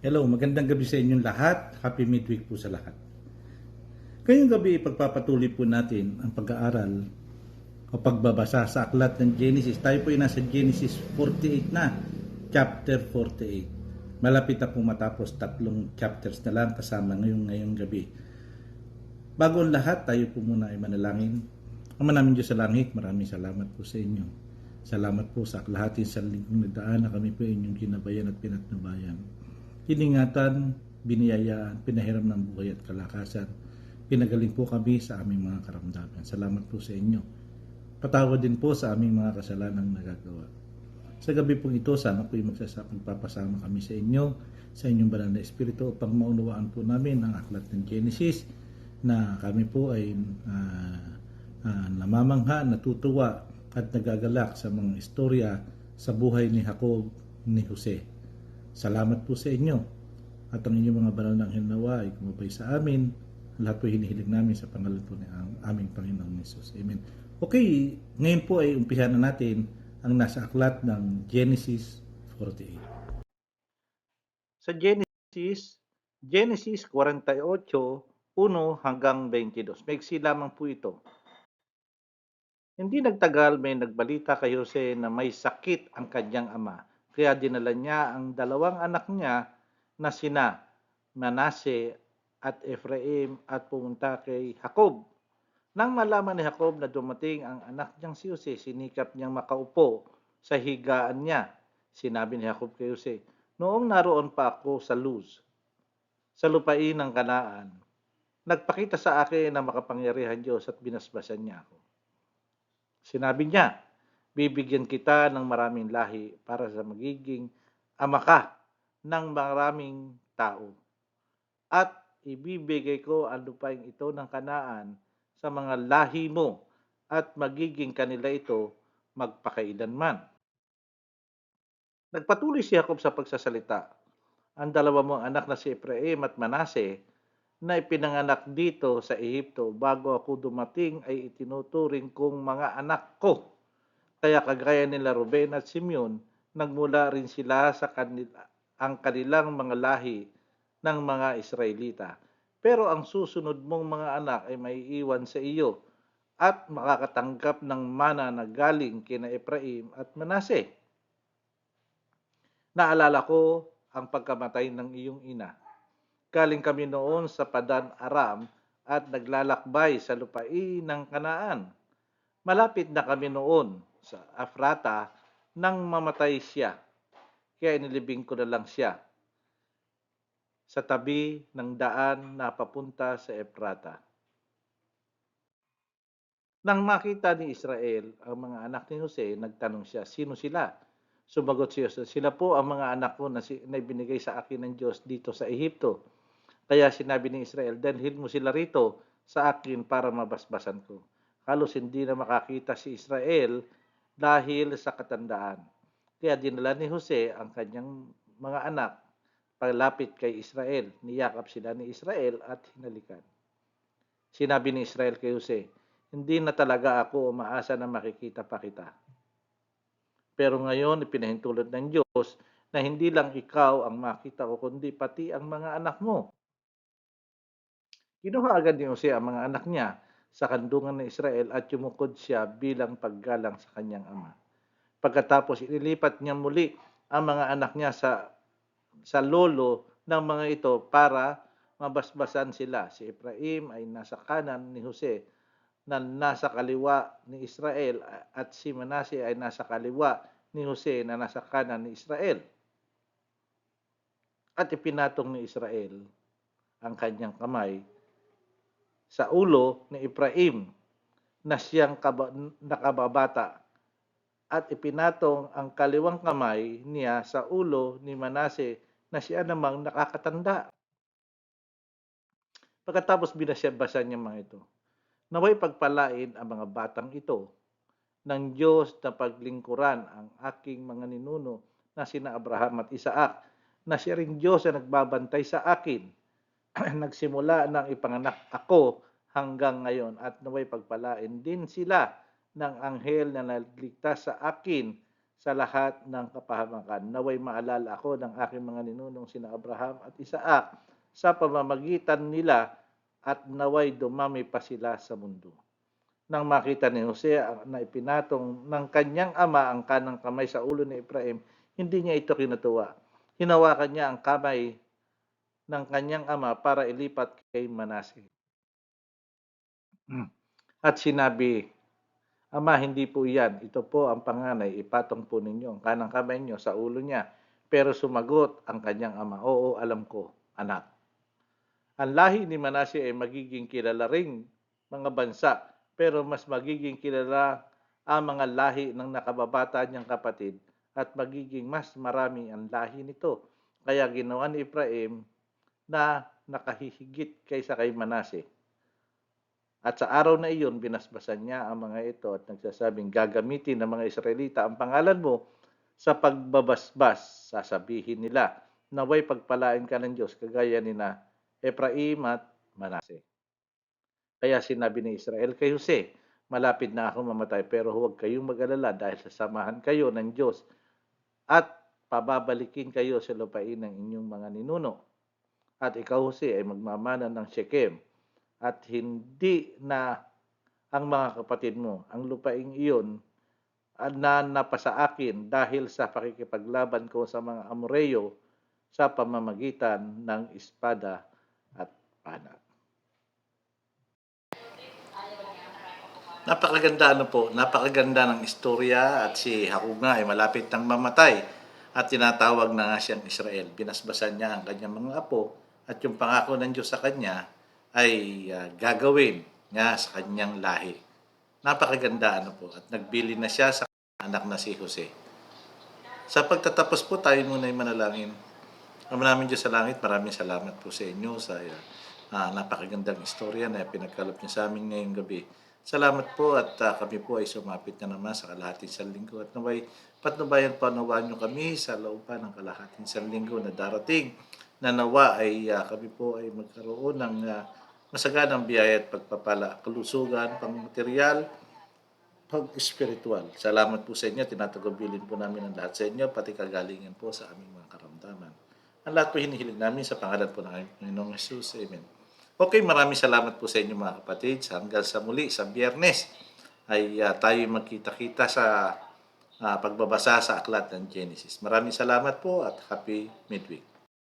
Hello, magandang gabi sa inyong lahat. Happy midweek po sa lahat. Ngayong gabi, pagpapatuloy po natin ang pag-aaral o pagbabasa sa aklat ng Genesis. Tayo po ay nasa Genesis 48 na, chapter 48. Malapit na po matapos, 3 chapters na lang kasama ngayong gabi. Bago ang lahat, tayo po muna ay manalangin. Ama namin Diyos sa langit, maraming salamat po sa inyo. Salamat po sa lahatin sa linggong na daan na kami po inyong ginabayan at pinatnubayan. Iningatan, biniyayaan, pinahiram ng buhay at kalakasan. Pinagaling po kami sa aming mga karamdaman. Salamat po sa inyo. Patawad din po sa aming mga kasalanang nagagawa. Sa gabi pong ito, sana po magpapasama kami sa inyo, sa inyong banal na Espiritu upang maunawaan po namin ang aklat ng Genesis na kami po ay namamangha, natutuwa at nagagalak sa mga istorya sa buhay ni Jacob, ni Jose. Salamat po sa inyo at ang inyong mga banal na anghel nawa ay kumabay sa amin. Lahat po hinihiling namin sa pangalan po ng aming Panginoong Hesus. Amen. Okay, ngayon po ay umpisahan na natin ang nasa aklat ng Genesis 48. Sa Genesis 48, 1 hanggang 22. Maiksi lamang po ito. Hindi nagtagal may nagbalita kay Jose na may sakit ang kanyang ama. Kaya dinala niya ang dalawang anak niya na sina Manase at Ephraim at pumunta kay Jacob. Nang malaman ni Jacob na dumating ang anak niyang si Jose, sinikap niyang makaupo sa higaan niya. Sinabi ni Jacob kay Jose, "Noong naroon pa ako sa Luz, sa lupain ng Kanaan, nagpakita sa akin ng makapangyarihan Diyos at binasbasan niya ako. Sinabi niya, bibigyan kita ng maraming lahi para sa magiging ama ka ng maraming tao. At ibibigay ko ang lupain ito ng Kanaan sa mga lahi mo at magiging kanila ito magpakailanman." Nagpatuloy si Jacob sa pagsasalita. Ang dalawa mong anak na si Ephraim at Manase na ipinanganak dito sa Ehipto bago ako dumating ay itinuturing kong mga anak ko. Kaya kagaya nila Ruben at Simeon, nagmula rin sila sa kanilang mga lahi ng mga Israelita. Pero ang susunod mong mga anak ay maiiwan sa iyo at makakatanggap ng mana na galing kina Ephraim at Manase. Naalala ko ang pagkamatay ng iyong ina. Galing kami noon sa Padan Aram at naglalakbay sa lupain ng Kanaan. Malapit na kami noon sa Afrata nang mamatay siya. Kaya inilibing ko na lang siya sa tabi ng daan na papunta sa Efrata. Nang makita ni Israel ang mga anak ni Jose, nagtanong siya, "Sino sila?" Sumagot si Jose, "Sila po ang mga anak ko na ibinigay sa akin ng Diyos dito sa Ehipto." Kaya sinabi ni Israel, "Dalhin mo sila rito sa akin para mabasbasan ko." Halos hindi na makakita si Israel dahil sa katandaan. Kaya dinala ni Jose ang kanyang mga anak palapit kay Israel. Niyakap sila ni Israel at hinalikan. Sinabi ni Israel kay Jose, "Hindi na talaga ako umaasa na makikita pa kita. Pero ngayon ipinahintulot ng Diyos na hindi lang ikaw ang makita ko, kundi pati ang mga anak mo." Kinuha agad ni Jose ang mga anak niya sa kandungan ng Israel at yumukod siya bilang paggalang sa kanyang ama. Pagkatapos inilipat niya muli ang mga anak niya sa lolo ng mga ito para mabasbasan sila. Si Ephraim ay nasa kanan ni Jose na nasa kaliwa ni Israel at si Manase ay nasa kaliwa ni Jose na nasa kanan ni Israel. At ipinatong ni Israel ang kanyang kamay sa ulo ni Ephraim na siyang nakababata at ipinatong ang kaliwang kamay niya sa ulo ni Manase na siya namang nakakatanda. Pagkatapos binasyabasan niya mga ito, "Naway pagpalain ang mga batang ito ng Diyos na paglingkuran ang aking mga ninuno na sina Abraham at Isaac, na siya ring Diyos na nagbabantay sa akin nagsimula nang ipanganak ako hanggang ngayon, at naway pagpalain din sila ng anghel na nagligtas sa akin sa lahat ng kapahamakan. Naway maalala ako ng aking mga ninunong sina Abraham at Isaac sa pamamagitan nila at naway dumami pa sila sa mundo. Nang makita ni Jose na ipinatong ng kanyang ama ang kanang kamay sa ulo ni Efraim, hindi niya ito kinutuwa. Hinawakan niya ang kamay ng kanyang ama para ilipat kay Manase. At sinabi, Ama, hindi po iyan. Ito po ang panganay. Ipatong po ninyo ang kanang kamay niyo sa ulo niya. Pero sumagot ang kanyang ama, Oo, alam ko, anak. Ang lahi ni Manase ay magiging kilala ring mga bansa, pero mas magiging kilala ang mga lahi ng nakababata niyang kapatid at magiging mas marami ang lahi nito. Kaya ginawa ni Efraim na nakahihigit kaysa kay Manase. At sa araw na iyon, binasbasan niya ang mga ito at nagsasabing, gagamitin ng mga Israelita ang pangalan mo sa pagbabasbas. Sasabihin nila, naway pagpalain ka ng Diyos, kagaya ni na Efraim at Manase. Kaya sinabi ni Israel kay Jose, malapit na ako mamatay, pero huwag kayong mag-alala dahil sasamahan kayo ng Diyos at pababalikin kayo sa lupain ng inyong mga ninuno. At ikaw, Jose, ay magmamana ng Shechem at hindi na ang mga kapatid mo. Ang lupaing iyon na napasa akin dahil sa pakikipaglaban ko sa mga Amoreo sa pamamagitan ng espada at panag. Napakaganda ng istorya at si Hakub nga ay malapit nang mamatay at tinatawag na nga siyang Israel. Binasbasan niya ang kanyang mga apo at yung pangako ng Diyos sa kanya ay gagawin niya sa kanyang lahi. Napakaganda at nagbili na siya sa anak na si Jose. Sa pagtatapos po tayo muna ay manalangin. Ama namin Diyos sa langit, maraming salamat po sa inyo sa napakagandang istorya na pinagkalap niyo sa amin ngayong gabi. Salamat po at kami po ay sumapit na naman sa kalahating sanlinggo at naway patnubayan panawaan niyo kami sa looban ng kalahating sanlinggo na darating na nawa ay kami po ay magkaroon ng masaganang biyaya at pagpapala, kalusugan, pang material, pag-spiritual. Salamat po sa inyo, tinatagubilin po namin ang lahat sa inyo, pati kagalingan po sa aming mga karamdaman. Ang lahat po hinihiling namin sa pangalan po ng Panginoong Jesus. Amen. Okay, maraming salamat po sa inyo mga kapatid. Hanggang sa muli, sa Biyernes, ay tayo magkita-kita sa pagbabasa sa aklat ng Genesis. Maraming salamat po at happy midweek.